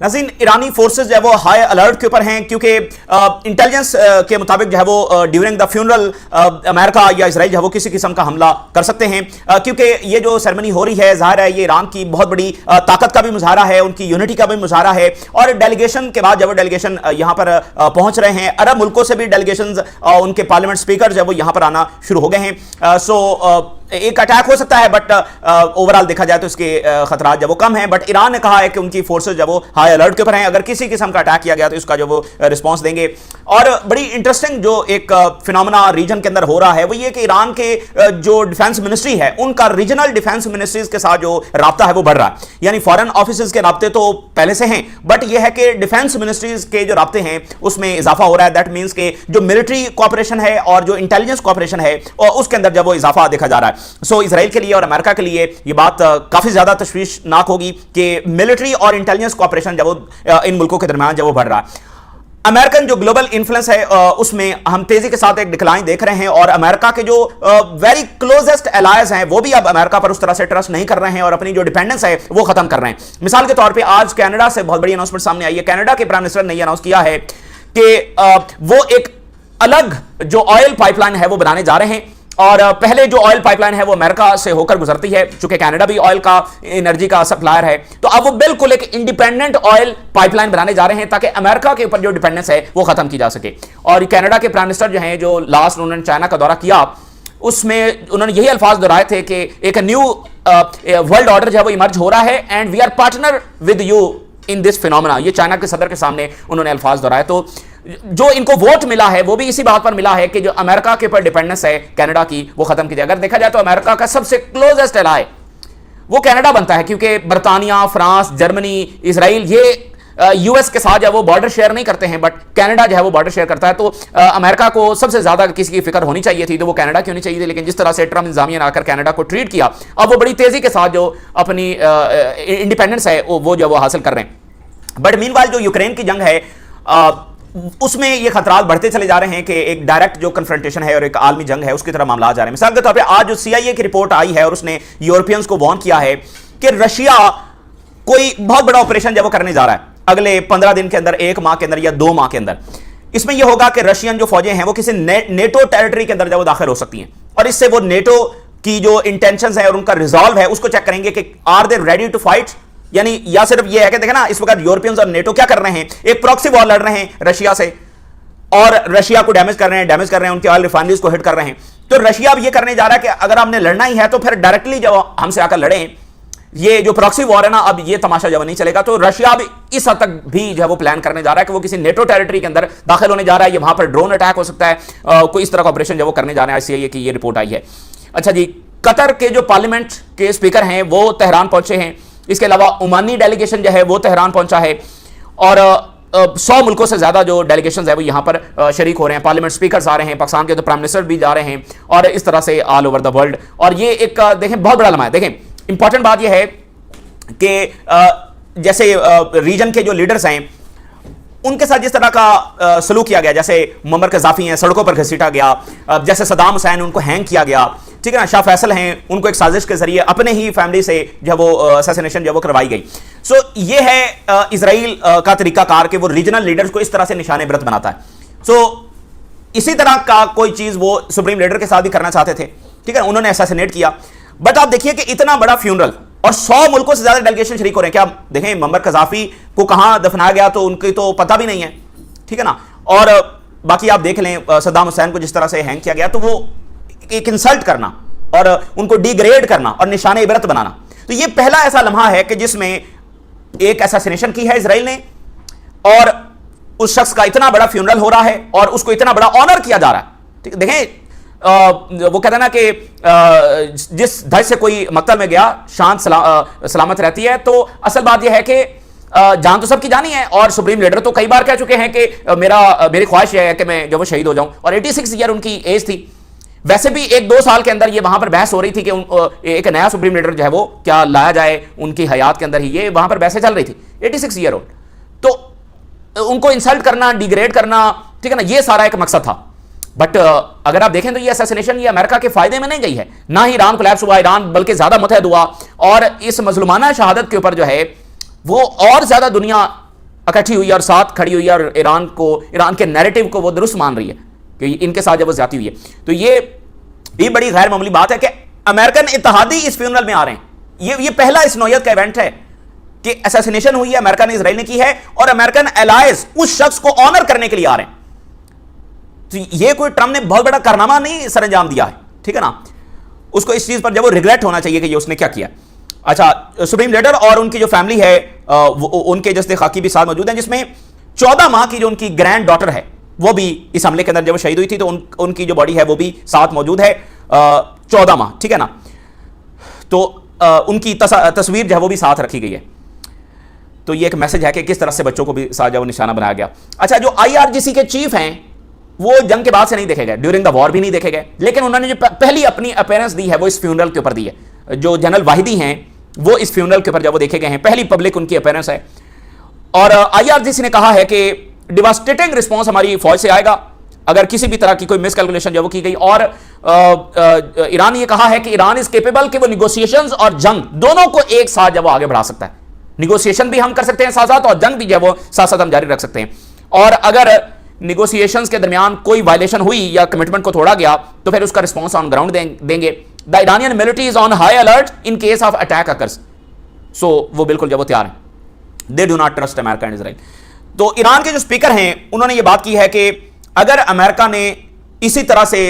नाज़रीन, ईरानी फोर्सेस जो है वो हाई अलर्ट के ऊपर हैं क्योंकि इंटेलिजेंस के मुताबिक जो है वो ड्यूरिंग द फ्यूनरल अमेरिका या इजराइल जो है वो किसी किस्म का हमला कर सकते हैं क्योंकि ये जो सेरेमनी हो रही है जाहिर है ये ईरान की बहुत बड़ी ताकत का भी मुजाहरा है, उनकी यूनिटी का भी मुजाहरा है। और डेलीगेशन के बाद जब वो डेलीगेशन यहाँ पर पहुंच रहे हैं, अरब मुल्कों से भी डेलीगेशन उनके पार्लियामेंट स्पीकर जो है वो यहाँ पर आना शुरू हो गए हैं। सो एक अटैक हो सकता है बट ओवरऑल देखा जाए तो इसके खतरात जब वो कम है। बट ईरान ने कहा है कि उनकी फोर्सेस जब वो हाई अलर्ट के ऊपर हैं, अगर किसी किस्म का अटैक किया गया तो इसका जो वो रिस्पांस देंगे। और बड़ी इंटरेस्टिंग जो एक फिनोमेना रीजन के अंदर हो रहा है वो ये कि ईरान के जो डिफेंस मिनिस्ट्री है उनका रीजनल डिफेंस मिनिस्ट्रीज के साथ जो राब्ता है वो बढ़ रहा है। यानी फॉरेन ऑफिस के राब्ते तो पहले से हैं बट ये है कि डिफेंस मिनिस्ट्रीज के जो राब्ते हैं उसमें इजाफा हो रहा है। दैट मीन्स के जो मिलिट्री कॉपरेशन है और जो इंटेलिजेंस कॉपरेशन है उसके अंदर जब वो इजाफा देखा जा रहा है। सो इजराइल के लिए और अमेरिका के लिए ये बात काफी ज्यादा तशवीशनाक होगी कि मिलिट्री और इंटेलिजेंस कॉपरेशन जब वो इन मुल्कों के दरमियान जब वो बढ़ रहा है। अमेरिकन जो ग्लोबल इन्फ्लुएंस है उसमें हम तेजी के साथ एक डिक्लाइन देख रहे हैं और अमेरिका के जो वेरी क्लोजेस्ट एलायज हैं वो भी अब अमेरिका पर उस तरह से ट्रस्ट नहीं कर रहे हैं और अपनी जो डिपेंडेंस है वो खत्म कर रहे हैं। मिसाल के तौर पे आज कनाडा से बहुत बड़ी अनाउंसमेंट सामने आई है। कनाडा के प्राइम मिनिस्टर ने यह अनाउंस किया है कि वो एक अलग जो ऑयल पाइपलाइन है वो बनाने जा रहे हैं। और पहले जो ऑयल पाइपलाइन है वो अमेरिका से होकर गुजरती है, चूंकि कनाडा भी ऑयल का एनर्जी का सप्लायर है, तो अब वो बिल्कुल एक इंडिपेंडेंट ऑयल पाइपलाइन बनाने जा रहे हैं ताकि अमेरिका के ऊपर जो डिपेंडेंस है वो खत्म की जा सके। और कनाडा के प्राइम मिनिस्टर जो हैं, जो लास्ट उन्होंने चाइना का दौरा किया, उसमें उन्होंने यही अल्फाज दोहराए थे कि एक न्यू वर्ल्ड ऑर्डर जो है वो इमर्ज हो रहा है and we are partner with you in this phenomena. ये चाइना के सदर के सामने उन्होंने अल्फाज दोहराए। तो जो इनको वोट मिला है वो भी इसी बात पर मिला है कि जो अमेरिका के ऊपर डिपेंडेंस है कनाडा की वो खत्म की जाए। अगर देखा जाए तो अमेरिका का सबसे क्लोजेस्ट एलाय वो कनाडा बनता है क्योंकि बर्तानिया, फ्रांस, जर्मनी, इजराइल ये यूएस के साथ जो है वो बॉर्डर शेयर नहीं करते हैं बट कनाडा जो है वो बॉर्डर शेयर करता है। तो अमेरिका को सबसे ज्यादा किसी की फिक्र होनी चाहिए थी तो वो कनाडा की होनी चाहिए थी, लेकिन जिस तरह से ट्रम्प इंतजामिया ने आकर कनाडा को ट्रीट किया, अब वो बड़ी तेजी के साथ जो अपनी इंडिपेंडेंस है वो जो वो हासिल कर रहे हैं। बट मीनवाइल जो यूक्रेन की जंग है उसमें ये खतरात बढ़ते चले जा रहे हैं कि एक डायरेक्ट जो कन्फ्रंटेशन है और एक आलमी जंग है उसकी तरफ मामला जा रहे हैं। मिसाल के तौर पे आज जो CIA की रिपोर्ट आई है और उसने यूरोपियंस को वार्न किया है कि रशिया कोई बहुत बड़ा ऑपरेशन जब वो करने जा रहा है अगले 15 दिन के अंदर, 1 माह के अंदर या 2 माह के अंदर। इसमें यह होगा कि रशियन जो फौजें हैं वो किसी नेटो टेरिटरी के अंदर जब वो दाखिल हो सकती हैं और इससे वो नेटो की जो इंटेंशंस है और उनका रिजॉल्व है उसको चेक करेंगे कि are they ready to fight. यानी या सिर्फ ये है कि देखें ना, इस वक्त यूरोपियंस और नेटो क्या कर रहे हैं, एक प्रॉक्सी वॉर लड़ रहे हैं रशिया से और रशिया को डैमेज कर रहे हैं, उनके ऑयल रिफाइनरीज को हिट कर रहे हैं। तो रशिया अब ये करने जा रहा है कि अगर आपने लड़ना ही है तो फिर डायरेक्टली जब हमसे आकर लड़ें। ये जो प्रॉक्सी वॉर है ना, अब ये तमाशा जब नहीं चलेगा। तो रशिया अब इस हद तक भी जो है वो प्लान करने जा रहा है कि वो किसी नेटो टेरिटरी के अंदर दाखिल होने जा रहा है। ये वहां पर ड्रोन अटैक हो सकता है, कोई इस तरह का ऑपरेशन जब वो करने जा रहे हैं। CIA की ये रिपोर्ट आई है। अच्छा जी, कतर के जो पार्लियामेंट के स्पीकर हैं वो तेहरान पहुंचे हैं। इसके अलावा ओमानी डेलीगेशन जो है वो तेहरान पहुंचा है और 100 मुल्कों से ज्यादा जो डेलीगेशन है वो यहां पर शरीक हो रहे हैं। पार्लियामेंट स्पीकर्स आ रहे हैं, पाकिस्तान के तो प्राइम मिनिस्टर भी जा रहे हैं और इस तरह से ऑल ओवर द वर्ल्ड। और ये एक देखें बहुत बड़ा लम्हा है। देखें, इंपॉर्टेंट बात यह है कि जैसे रीजन के जो लीडर्स हैं उनके साथ जिस तरह का सलूक किया गया, जैसे मुअम्मर कज़ाफ़ी हैं सड़कों पर घसीटा गया, जैसे सद्दाम हुसैन उनको हैंग किया गया, ठीक है ना, शाह फैसल हैं उनको एक साजिश के जरिए अपने ही फैमिली से जब वो असैसिनेशन जब वो करवाई गई। सो ये है इजराइल का तरीकाकार कि वो रीजनल लीडर्स को इस तरह से निशाने ब्रत बनाता है। सो इसी तरह का कोई चीज वो सुप्रीम लीडर के साथ भी करना चाहते थे, ठीक है, उन्होंने असैसिनेट किया। बट आप देखिए कि इतना बड़ा फ्यूनरल और 100 मुल्कों से ज्यादा डेलीगेशन शरीक हो रहे हैं। क्या देखें, मुअम्मर कज़ाफ़ी को कहां दफनाया गया तो उनकी तो पता भी नहीं है, ठीक है ना। और बाकी आप देख लें सद्दाम हुसैन को जिस तरह से हैंग किया गया, तो वो एक इंसल्ट करना और उनको डिग्रेड करना और निशाने इबरत बनाना। तो ये पहला ऐसा लम्हा है कि जिसमें एक असैसिनेशन की है इजराइल ने और उस शख्स का इतना बड़ा फ्यूनरल हो रहा है और उसको इतना बड़ा ऑनर किया जा रहा है। ठीक, देखें वो कहते हैं ना कि जिस धज से कोई मकतल में गया शांत सलामत रहती है। तो असल बात यह है कि जान तो सबकी जानी है और सुप्रीम लीडर तो कई बार कह चुके हैं कि मेरी ख्वाहिश यह है कि मैं जब वो शहीद हो जाऊं। और 86 ईयर उनकी एज थी। वैसे भी 1-2 साल के अंदर ये वहां पर बहस हो रही थी कि एक नया सुप्रीम लीडर जो है वो क्या लाया जाए उनकी हयात के अंदर ही, ये वहां पर बहसें चल रही थी। 86 ईयर ओल्ड, तो उनको इंसल्ट करना, डिग्रेड करना, ठीक है ना, ये सारा एक मकसद था। बट अगर आप देखें तो ये असैसिनेशन ये अमेरिका के फायदे में नहीं गई है, ना ही ईरान कोलैप्स हुआ, ईरान बल्कि ज्यादा मुतहद हुआ और इस मजलूमाना शहादत के ऊपर जो है वो और ज्यादा दुनिया इकट्ठी हुई है और साथ खड़ी हुई है और ईरान के नैरेटिव को वो दुरुस्त मान रही है कि इनके साथ जब वो ज्यादती हुई है। तो ये बड़ी गैर मामूली बात है कि अमेरिकन इत्तेहादी इस फ्यूनरल में आ रहे हैं। ये पहला इस नौयत का इवेंट है कि असैसिनेशन हुई है, अमेरिका ने इजराइल ने की है और अमेरिकन एलाइज उस शख्स को ऑनर करने के लिए आ रहे हैं। तो ये कोई ट्रंप ने बहुत बड़ा कारनामा नहीं सरंजाम दिया है, ठीक है ना। उसको इस चीज पर जब वो रिग्रेट होना चाहिए कि ये उसने क्या किया। अच्छा, सुप्रीम लीडर और उनकी जो फैमिली है उनके जस्ते खाकी भी साथ मौजूद हैं, जिसमें 14 माह की जो उनकी ग्रैंड डॉटर है वो भी इस हमले के अंदर जब वो शहीद हुई थी तो उनकी जो बॉडी है वो भी साथ मौजूद है, 14 माह, ठीक है ना। तो उनकी तस्वीर जो है वो भी साथ रखी गई है। तो ये एक मैसेज है कि किस तरह से बच्चों को भी साथ जो निशाना बनाया गया। अच्छा, जो IRGC के चीफ हैं वो जंग के बाद से नहीं देखे गए, ड्यूरिंग द वॉर भी नहीं देखे गए, लेकिन उन्होंने जो पहली अपनी अपीयरेंस दी है वो इस फ्यूनरल के ऊपर दी है। जो जनरल वाहिदी हैं वो इस फ्यूनरल के ऊपर जब वो देखे गए हैं, पहली पब्लिक उनकी अपीयरेंस है। और IRGC ने कहा है कि डिवास्टेटिंग रिस्पॉन्स हमारी फौज से आएगा अगर किसी भी तरह की कोई मिसकैलकुलेशन जब वो की गई। और ईरान ने यह कहा है कि ईरान इज केपेबल कि वो निगोशिएशंस और जंग दोनों को एक साथ जब वो आगे बढ़ा सकता है। निगोशिएशन भी हम कर सकते हैं साथ साथ और जंग भी जब वो साथ साथ हम जारी रख सकते हैं। और अगर निगोशिएशंस के दरमियान कोई वायलेशन हुई या कमिटमेंट को तोड़ा गया तो फिर उसका रिस्पॉन्स ऑन ग्राउंड देंगे। The Iranian military is on high alert in case of attack occurs. So वो बिल्कुल जब वो तैयार है, they do not trust America and Israel. तो ईरान के जो स्पीकर हैं उन्होंने ये बात की है कि अगर अमेरिका ने इसी तरह से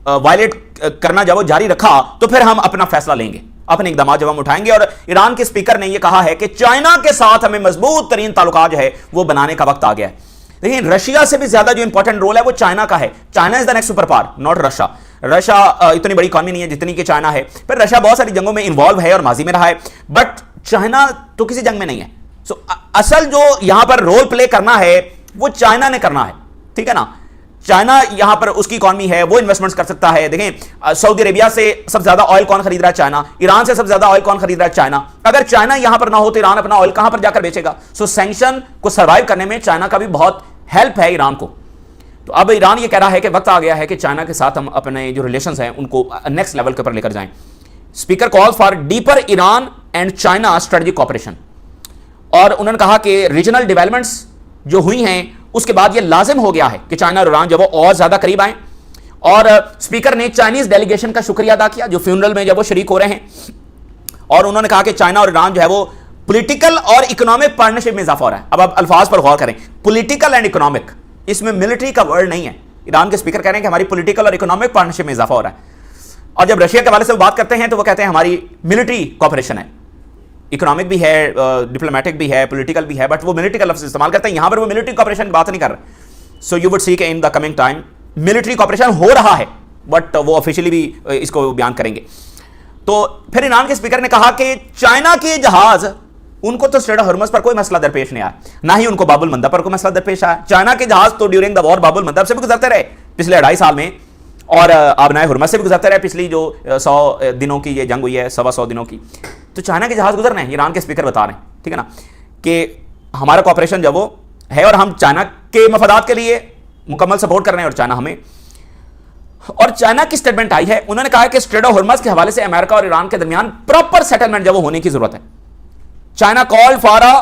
वायलेट करना जब वो जारी रखा तो फिर हम अपना फैसला लेंगे, अपने इकदाम जब हम उठाएंगे। और ईरान के स्पीकर ने यह कहा है कि चाइना के साथ हमें मजबूत तरीन ताल्लुकात जो है वो बनाने का वक्त आ गया है। लेकिन रशिया से भी ज्यादा जो इंपॉर्टेंट रोल है वो चाइना का है। China is the next super power, not Russia. Russia इतनी बड़ी इकॉनमी नहीं है जितनी कि चाइना है, पर रशिया बहुत सारी जंगों में इन्वॉल्व है और माजी में रहा है, बट चाइना तो किसी जंग में नहीं है। सो असल जो यहां पर रोल प्ले करना है वो चाइना ने करना है, ठीक है ना। चाइना यहां पर उसकी इकॉनमी है, वो इन्वेस्टमेंट्स कर सकता है। देखें, सऊदी अरेबिया से सबसे ज्यादा ऑयल कौन खरीद रहा है? चाइना। ईरान से सबसे ज्यादा ऑयल कौन खरीद रहा है? चाइना। अगर चाइना यहां पर ना हो तो ईरान अपना ऑयल कहां पर जाकर बेचेगा? सो सैंक्शन को सर्वाइव करने में चाइना का भी बहुत हेल्प है ईरान को। तो अब ईरान ये कह रहा है कि वक्त आ गया है कि चाइना के साथ हम अपने जो रिलेशंस हैं उनको नेक्स्ट लेवल के ऊपर लेकर जाएं। Speaker calls for deeper Iran and China strategic cooperation. और उन्होंने कहा कि रीजनल डेवलपमेंट्स जो हुई हैं उसके बाद ये लाजिम हो गया है कि चाइना और ईरान जब वो और ज्यादा करीब आए। और स्पीकर ने चाइनीज डेलीगेशन का शुक्रिया अदा किया जो फ्यूनरल में जब वो शरीक हो रहे हैं। और उन्होंने कहा कि चाइना और ईरान जो है वो पॉलिटिकल और इकोनॉमिक पार्टनरशिप में इजाफा हो रहा है। अब आप अल्फाज पर गौर करें, पॉलिटिकल एंड इकोनॉमिक, इसमें मिलिट्री का वर्ड नहीं है। ईरान के स्पीकर कह रहे हैं कि हमारी पॉलिटिकल और इकोनॉमिक पार्टनरशिप में इजाफा हो रहा है। और जब रशिया के हवाले से वो बात करते हैं तो वो कहते हैं हमारी मिलिट्री कॉपरेशन है, इकोनॉमिक भी है, डिप्लोमेटिक भी है, पॉलिटिकल भी है, बट वो मिलिट्री का लफ्ज इस्तेमाल करते हैं। यहां पर वो मिलिट्री कॉपरेशन की बात नहीं कर रहे। सो यू वुड सी के in the coming time military cooperation हो रहा है, बट वो ऑफिशियली भी इसको बयान करेंगे। तो फिर ईरान के स्पीकर ने कहा कि चाइना के जहाज, उनको तो स्ट्रेट ऑफ हॉर्मज़ पर कोई मसला दरपेश नहीं आया, ना ही उनको बाबुल मंदब पर कोई मसला दरपेश आया। चाइना के जहाज तो ड्यूरिंग द वॉर बाबुल मंदब से भी गुजरते रहे पिछले 2.5 साल में, और आबनाए हुर्मज़ से भी गुजरते रहे पिछली जो 100 दिनों की ये जंग हुई है, 125 दिनों की। तो चाइना के जहाज गुजर रहे हैं, ईरान के स्पीकर बता रहे हैं, ठीक है ना, कि हमारा कॉपरेशन जब वो है और हम चाइना के मफादात के लिए मुकम्मल सपोर्ट कर रहे हैं और चाइना हमें। और चाइना की स्टेटमेंट आई है, उन्होंने कहा कि स्ट्रेट ऑफ हॉर्मज़ के हवाले से अमेरिका और ईरान के दरमियान प्रॉपर सेटलमेंट जब वो होने की जरूरत है। China called for a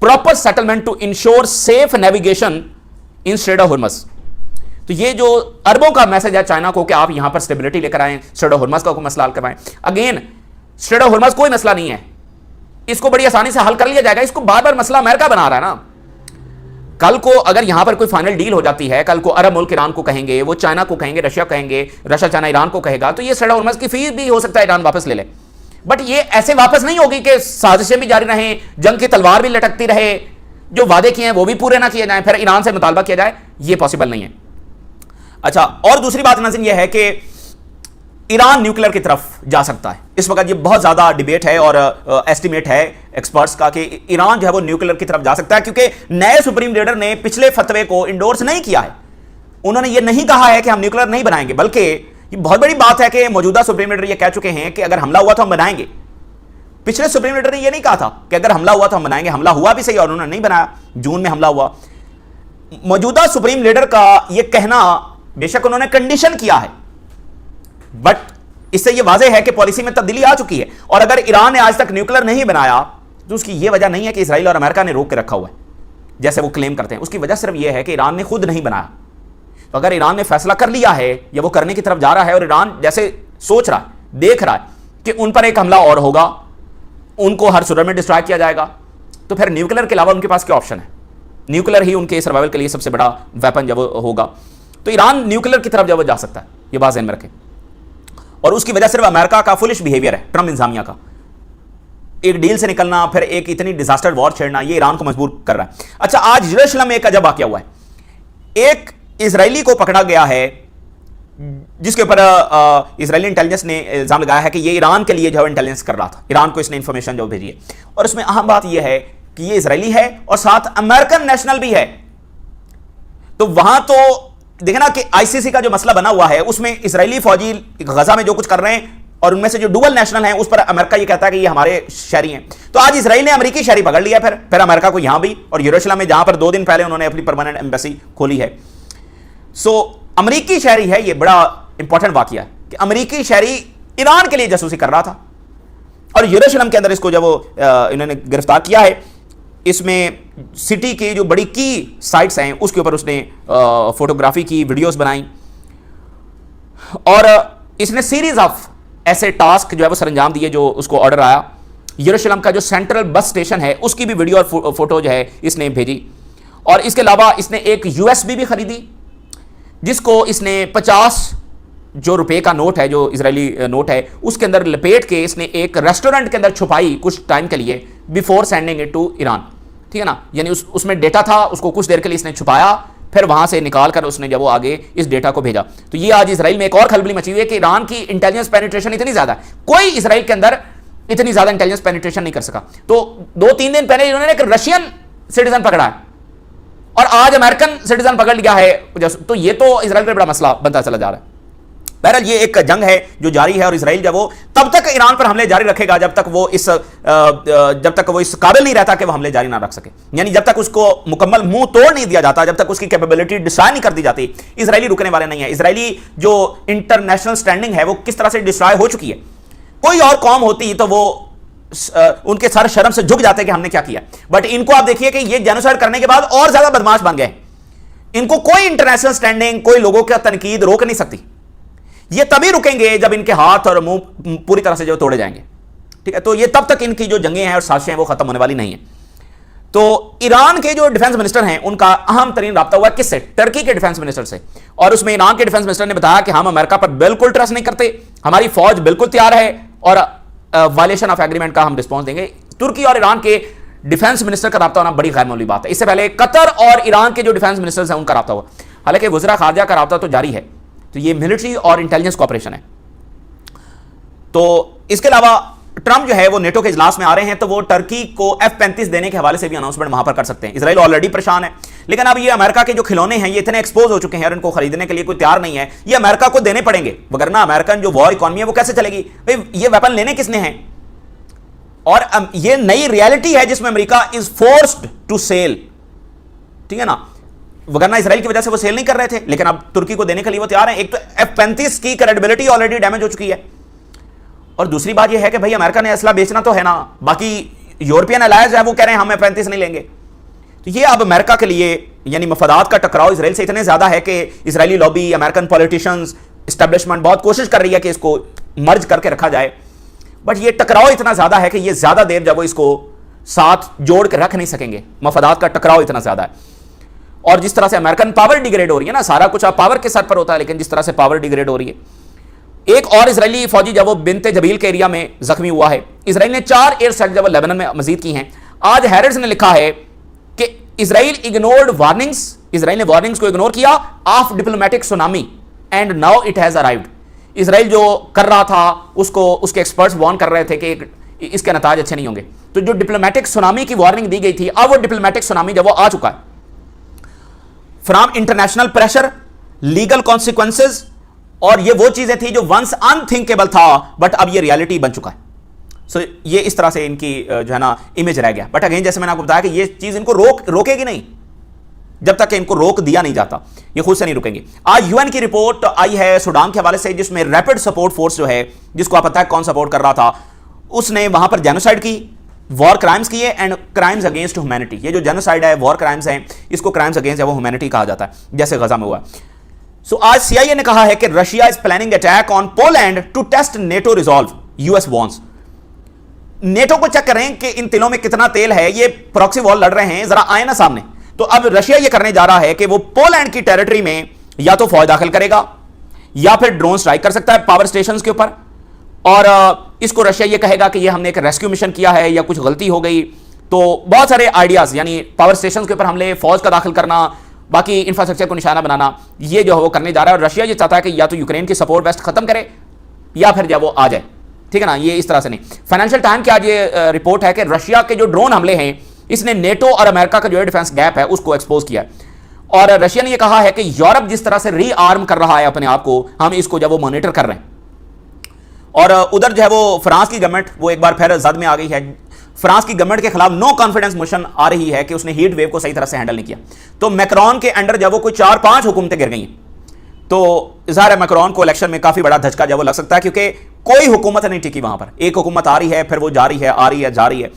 proper settlement to ensure safe navigation in strait of Hormuz. तो ये जो अरबों का मैसेज है चाइना को कि आप यहां पर स्टेबिलिटी लेकर आए, स्ट्रेट ऑफ हॉर्मज़ का कोई मसला हल करवाएं। अगेन, स्ट्रेट ऑफ हॉर्मज़ कोई मसला नहीं है, इसको बड़ी आसानी से हल कर लिया जाएगा। इसको बार बार मसला अमेरिका बना रहा है ना। कल को अगर यहां पर कोई फाइनल डील हो जाती है, कल को अरब मुल्क ईरान को कहेंगे, वो चाइना को कहेंगे, रशिया कहेंगे, रशिया चाइना ईरान को कहेगा, तो ये स्ट्रेट ऑफ हॉर्मज़ की फीस भी हो सकता है ईरान वापस ले ले। बट ये ऐसे वापस नहीं होगी कि साजिशें भी जारी रहें, जंग की तलवार भी लटकती रहे, जो वादे किए हैं वो भी पूरे ना किए जाएं, फिर ईरान से मुतालबा किया जाए, ये पॉसिबल नहीं है। अच्छा, और दूसरी बात नाज़रीन ये है कि ईरान न्यूक्लियर की तरफ जा सकता है। इस वक्त ये बहुत ज़्यादा डिबेट है और एस्टिमेट है एक्सपर्ट्स का कि ईरान जो है वो न्यूक्लियर की तरफ जा सकता है, क्योंकि नए सुप्रीम लीडर ने पिछले फतवे को इंडोर्स नहीं किया है। उन्होंने ये नहीं कहा है कि हम न्यूक्लियर नहीं बनाएंगे, बल्कि ये बहुत बड़ी बात है कि मौजूदा सुप्रीम लीडर ये कह चुके हैं कि अगर हमला हुआ तो हम बनाएंगे। पिछले सुप्रीम लीडर ने ये नहीं कहा था कि अगर हमला हुआ तो हम बनाएंगे। हमला हुआ भी सही और उन्होंने नहीं बनाया, जून में हमला हुआ। मौजूदा सुप्रीम लीडर का यह कहना, बेशक उन्होंने कंडीशन किया है, बट इससे यह वाज़ेह है कि पॉलिसी में तब्दीली आ चुकी है। और अगर ईरान ने आज तक न्यूक्लियर नहीं बनाया तो उसकी यह वजह नहीं है कि इसराइल और अमेरिका ने रोक के रखा हुआ है। जैसे वो क्लेम करते हैं। उसकी वजह सिर्फ यह है कि ईरान ने खुद नहीं बनाया। तो अगर ईरान ने फैसला कर लिया है या वो करने की तरफ जा रहा है और ईरान जैसे सोच रहा है, देख रहा है कि उन पर एक हमला और होगा, उनको हर सूरत में डिस्ट्रॉय किया जाएगा, तो फिर न्यूक्लियर के अलावा उनके पास क्या ऑप्शन है? न्यूक्लियर ही उनके सर्वाइवल के लिए सबसे बड़ा वेपन जब होगा, तो ईरान न्यूक्लियर की तरफ जब जा सकता है, ये बात ध्यान में रखें। और उसकी वजह सिर्फ अमेरिका का फुलिश बिहेवियर है, ट्रंप इंतजामिया का, एक डील से निकलना, फिर एक इतनी डिजास्टर वॉर छेड़ना, ये ईरान को मजबूर कर रहा है। अच्छा, आज यरूशलेम में एक अजब वाकया हुआ है। एक इजरायली को पकड़ा गया है जिसके ऊपर इजरायली इंटेलिजेंस ने इल्जाम लगाया है कि ये ईरान के लिए जो इंटेलिजेंस कर रहा था, ईरान को इसने इंफॉर्मेशन जो भेजी है। और इसमें अहम बात यह है कि ये इजरायली है और साथ अमेरिकन नेशनल भी है। तो वहां तो देखना कि आईसीसी का जो मसला बना हुआ है उसमें इजरायली फौजी गजा में जो कुछ कर रहे हैं और उनमें से जो डुअल नेशनल हैं उस पर अमेरिका ये कहता है कि ये हमारे शहरी हैं। तो आज इजराइल ने अमेरिकी शहरी पकड़ लिया, फिर अमेरिका को यहां भी, और यरूशलेम में जहां पर 2 दिन पहले उन्होंने अपनी परमानेंट एम्बेसी खोली है। सो अमेरिकी शहरी है, ये बड़ा इंपॉर्टेंट वाकया है कि अमेरिकी शहरी ईरान के लिए जासूसी कर रहा था और यरूशलेम के अंदर इसको जब वो इन्होंने गिरफ्तार किया है, इसमें सिटी की जो बड़ी की साइट्स हैं उसके ऊपर उसने फोटोग्राफी की, वीडियोस बनाई और इसने सीरीज ऑफ ऐसे टास्क जो है वो सरंजाम दिए जो उसको ऑर्डर आया। यरूशलेम का जो सेंट्रल बस स्टेशन है उसकी भी वीडियो और फोटो जो है इसने भेजी। और इसके अलावा इसने एक यूएसबी भी खरीदी जिसको इसने 50 जो रुपए का नोट है, जो इजरायली नोट है, उसके अंदर लपेट के इसने एक रेस्टोरेंट के अंदर छुपाई कुछ टाइम के लिए, before sending it to Iran. ठीक है ना, यानी उसमें डेटा था, उसको कुछ देर के लिए इसने छुपाया, फिर वहां से निकाल कर उसने जब वो आगे इस डेटा को भेजा। तो ये आज इजराइल में एक और खलबली मची हुई है कि ईरान की इंटेलिजेंस पेनिट्रेशन इतनी ज्यादा है, कोई इजराइल के अंदर इतनी ज्यादा इंटेलिजेंस पेनिट्रेशन नहीं कर सका। तो 2-3 दिन पहले इन्होंने एक रशियन सिटीजन पकड़ा है और आज अमेरिकन सिटीजन पकड़ लिया है। तो ये तो इजराइल का बड़ा मसला बनता चला जा रहा है। बहरहाल ये एक जंग है जो जारी है और इजराइल जब वो तब तक ईरान पर हमले जारी रखेगा जब तक वो इस काबिल नहीं रहता कि वो हमले जारी ना रख सके, यानी जब तक उसको मुकम्मल मुंह तोड़ नहीं दिया जाता, जब तक उसकी कैपेबिलिटी डिस्ट्रॉय नहीं कर दी जाती, इजरायली रुकने वाले नहीं है। इजरायली जो इंटरनेशनल स्टैंडिंग है वो किस तरह से डिस्ट्रॉय हो चुकी है। कोई और कौम होती तो वो उनके सर शर्म से झुक जाते कि हमने क्या किया, बट इनको आप देखिए कि ये जेनोसाइड करने के बाद और ज्यादा बदमाश बन गए। इनको कोई इंटरनेशनल स्टैंडिंग, कोई लोगों का तनकीद रोक नहीं सकती। ये तभी रुकेंगे जब इनके हाथ और मुंह पूरी तरह से जो तोड़े जाएंगे। ठीक है, तो ये तब तक इनकी जो जंगें हैं और साजिशें हैं वो खत्म होने वाली नहीं है। तो ईरान के जो डिफेंस मिनिस्टर हैं उनका अहम तरीन राब्ता हुआ किससे? टर्की के डिफेंस मिनिस्टर से। और उसमें ईरान के डिफेंस मिनिस्टर ने बताया कि हम अमेरिका पर बिल्कुल ट्रस्ट नहीं करते, हमारी फौज बिल्कुल तैयार है और वायलेशन ऑफ एग्रीमेंट का हम रिस्पॉन्स देंगे। तुर्की और ईरान के डिफेंस मिनिस्टर का राब्ता होना बड़ी गैर मामूली बात है। इससे पहले कतर और ईरान के जो डिफेंस मिनिस्टर्स हैं उनका राब्ता हुआ, हालांकि वज़ीर खारजा का राब्ता तो जारी है। तो ये मिलिट्री और इंटेलिजेंस कॉपरेशन है। तो इसके अलावा ट्रंप जो है वो नेटो के इजलास में आ रहे हैं तो वो टर्की को F-35 देने के हवाले से भी अनाउंसमेंट वहां पर कर सकते हैं। इजराइल ऑलरेडी परेशान है, लेकिन अब ये अमेरिका के जो खिलौने हैं ये इतने एक्सपोज हो चुके हैं और इनको खरीदने के लिए कोई तैयार नहीं है, ये अमेरिका को देने पड़ेंगे, वरना अमेरिकन जो वॉर इकॉनमी है वो कैसे चलेगी? भाई ये वेपन लेने किसने हैं? और ये नई रियलिटी है जिसमें America is forced to sell. ठीक है ना, वरना इसराइल की वजह से वो सेल नहीं कर रहे थे, लेकिन अब तुर्की को देने के लिए वो तैयार हैं। एक तो F-35 की क्रेडिबिलिटी ऑलरेडी डैमेज हो चुकी है और दूसरी बात ये है कि भाई अमेरिका ने असला बेचना तो है ना, बाकी यूरोपियन अलायंस है वो कह रहे हैं हम F-35 नहीं लेंगे। तो ये अब अमेरिका के लिए यानी मफादात का टकराव इसराइल से इतने ज्यादा है कि Israeli lobby, American politicians, establishment बहुत कोशिश कर रही है कि इसको मर्ज करके रखा जाए, बट ये टकराव इतना ज्यादा है कि ये ज्यादा देर जब वो इसको साथ जोड़ के रख नहीं सकेंगे। मफादात का टकराव इतना ज्यादा है और जिस तरह से अमेरिकन पावर डिग्रेड हो रही है ना, सारा कुछ अब पावर के सर पर होता है, लेकिन जिस तरह से पावर डिग्रेड हो रही है। एक और इजरायली फौजी जब वो बिनते जबील के एरिया में जख्मी हुआ है, इसराइल ने 4 एयर स्ट्राइक जब लेबनान में मजीद की हैं। आज हैरिट्स ने लिखा है कि इसराइल इग्नोर्ड वार्निंग्स, इसराइल ने वार्निंग्स को इग्नोर किया of diplomatic tsunami and now it has arrived. Israel जो कर रहा था उसको उसके एक्सपर्ट्स वार्न कर रहे थे कि इसके नताज अच्छे नहीं होंगे। तो जो डिप्लोमेटिक सुनामी की वार्निंग दी गई थी, अब वो डिप्लोमेटिक सुनामी जब वो आ चुका है। From international pressure, legal consequences, और ये वो चीजें थी जो वंस अनथिंकेबल था बट अब ये रियलिटी बन चुका है। सो ये इस तरह से इनकी जो है ना इमेज रह गया। बट अगेन जैसे मैंने आपको बताया कि ये चीज इनको रोकेगी नहीं जब तक कि इनको रोक दिया नहीं जाता, ये खुद से नहीं रुकेंगे। आज यूएन की रिपोर्ट आई है सूडान के हवाले से जिसमें रैपिड सपोर्ट फोर्स जो है, जिसको आप पता है कौन सपोर्ट कर रहा था, उसने वहां पर जेनोसाइड की वॉर क्राइम्स किए एंड क्राइम्स अगेंस्ट ह्यूमैनिटी। ये जो जेनोसाइड है, वॉर क्राइम्स हैं, इसको क्राइम्स अगेंस्ट वो ह्यूमैनिटी कहा जाता है, जैसे गजा में हुआ। सो आज सीआईए ने कहा है कि Russia is planning attack on Poland to test NATO resolve US warns. NATO को चेक करें कि इन तिलों में कितना तेल है, ये प्रॉक्सी वॉर लड़ रहे हैं, जरा आए ना सामने। तो अब रशिया ये करने जा रहा है कि वो पोलैंड की टेरिटरी में या तो फौज दाखिल करेगा या फिर ड्रोन स्ट्राइक कर सकता है पावर स्टेशंस के ऊपर, और इसको रशिया ये कहेगा कि ये हमने एक रेस्क्यू मिशन किया है या कुछ गलती हो गई। तो बहुत सारे आइडियाज, यानी पावर स्टेशंस के ऊपर हमले, फौज का दाखिल करना, बाकी इंफ्रास्ट्रक्चर को निशाना बनाना, ये जो है वो करने जा रहा है। और रशिया ये चाहता है कि या तो यूक्रेन की सपोर्ट वेस्ट खत्म करे या फिर जब वो आ जाए, ठीक है ना, ये इस तरह से नहीं। फाइनेंशियल टाइम की आज ये रिपोर्ट है कि रशिया के जो ड्रोन हमले हैं, इसने नेटो और अमेरिका का जो डिफेंस गैप है उसको एक्सपोज किया है। और रशिया ने ये कहा है कि यूरोप जिस तरह से रीआर्म कर रहा है अपने आप को, हम इसको जब वो मॉनिटर कर रहे हैं। और उधर जो है वो फ्रांस की गवर्नमेंट वो एक बार फिर जद में आ गई है। फ्रांस की गवर्नमेंट के खिलाफ नो कॉन्फिडेंस मोशन आ रही है कि उसने हीट वेव को सही तरह से हैंडल नहीं किया। तो मैक्रोन के अंडर जब वो कोई 4-5 हुकूमतें गिर गई हैं, तो ज़ाहिर है मैक्रोन को इलेक्शन में काफी बड़ा धचका जब वो लग सकता है, क्योंकि कोई हुकूमत नहीं टिकी वहां पर। एक हुकूमत आ रही है, फिर वो जा रही है, आ रही है, जा रही है।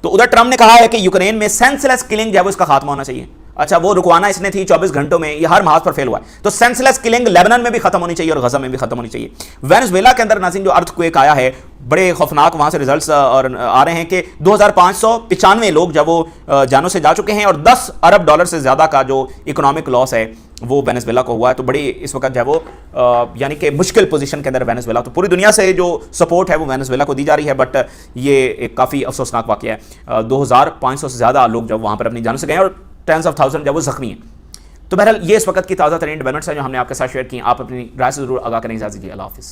तो उधर ट्रंप ने कहा है कि यूक्रेन में सेंसलेस किलिंग जो है वो इसका खात्मा होना चाहिए। अच्छा, वो रुकवाना इसने थी 24 घंटों में, ये हर महाज पर फेल हुआ है। तो सेंसलेस किलिंग लेबनान में भी खत्म होनी चाहिए और गजा में भी खत्म होनी चाहिए। वेनेजुएला के अंदर नाज़रीन जो अर्थक्वेक आया है, बड़े खौफनाक वहां से रिजल्ट्स और आ रहे हैं कि 2595 लोग जब वो जानों से जा चुके हैं और $10 अरब से ज्यादा का जो इकोनॉमिक लॉस है वो वेनेजुएला को हुआ है। तो बड़ी इस वक्त जो है वो यानी कि मुश्किल पोजीशन के अंदर वेनेजुएला। तो पूरी दुनिया से जो सपोर्ट है वो वेनेजुएला को दी जा रही है, बट ये एक काफ़ी अफसोसनाक वाक़या है। 2500 से ज़्यादा लोग जब वहाँ पर अपनी जान से गए और टेंस ऑफ थाउजेंड जब वो जख्मी हैं। तो बहरहाल ये इस वक्त की ताज़ा तरीन डेवलपमेंट्स हैं जो हमने आपके साथ शेयर की। आप अपनी राय से जरूर आगाह करें। इजाज़त दीजिए, अल्लाह हाफ़िज़।